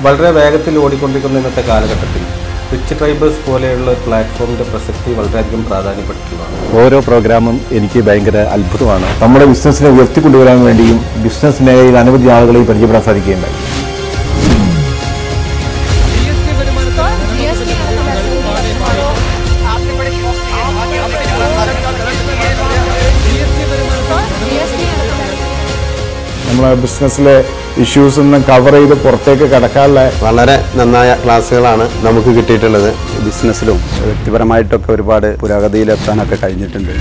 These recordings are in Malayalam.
വളരെ വേഗത്തിൽ ഓടിക്കൊണ്ടിരിക്കുന്ന ഇന്നത്തെ കാലഘട്ടത്തിൽ റിച്ച് ട്രൈബേഴ്സ് പോലെയുള്ള പ്ലാറ്റ്ഫോമിൻ്റെ പ്രസക്തി വളരെയധികം പ്രാധാന്യപ്പെട്ടിട്ടുള്ളതാണ്. ഓരോ പ്രോഗ്രാമും എനിക്ക് ഭയങ്കര അത്ഭുതമാണ്. നമ്മുടെ ബിസിനസ്സിനെ ഉയർത്തിക്കൊണ്ടുവരാൻ വേണ്ടിയും ബിസിനസ് മേഖലയിൽ അനവധി ആളുകളെ പരിചയപ്പെടാൻ സാധിക്കുകയുണ്ടായി. നമ്മളെ ബിസിനസ്സിലെ ഇഷ്യൂസ് ഒന്നും കവർ ചെയ്ത് പുറത്തേക്ക് കടക്കാനുള്ള വളരെ നന്നായ ക്ലാസ്സുകളാണ് നമുക്ക് കിട്ടിയിട്ടുള്ളത്. ബിസിനസ്സിലും വ്യക്തിപരമായിട്ടൊക്കെ ഒരുപാട് പുരോഗതിയിലെത്താനൊക്കെ കഴിഞ്ഞിട്ടുണ്ട്.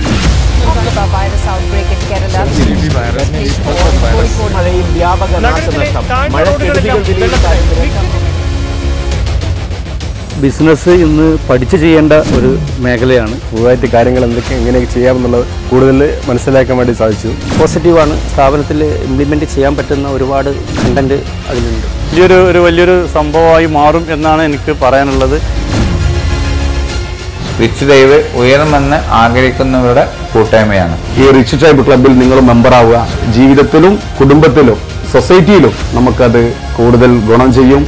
ബിസിനസ് ഇന്ന് പഠിച്ചു ചെയ്യേണ്ട ഒരു മേഖലയാണ്. പുതുതായിട്ട് കാര്യങ്ങൾ എങ്ങനെയൊക്കെ ചെയ്യാമെന്നുള്ളത് കൂടുതൽ മനസ്സിലാക്കാൻ വേണ്ടി സാധിച്ചു. പോസിറ്റീവാണ്. സ്ഥാപനത്തിൽ ഇംപ്ലിമെൻ്റ് ചെയ്യാൻ പറ്റുന്ന ഒരുപാട് കണ്ടന്റ് അതിലുണ്ട്. വലിയൊരു സംഭവമായി മാറും എന്നാണ് എനിക്ക് പറയാനുള്ളത്. റിച്ച് ട്രൈബ് ഉയരണമെന്ന് ആഗ്രഹിക്കുന്നവരുടെ കൂട്ടായ്മയാണ്. ഈ റിച്ച് ട്രൈബ് ക്ലബിൽ നിങ്ങൾ മെമ്പറാവുക. ജീവിതത്തിലും കുടുംബത്തിലും സൊസൈറ്റിയിലും നമുക്കത് കൂടുതൽ ഗുണം ചെയ്യും.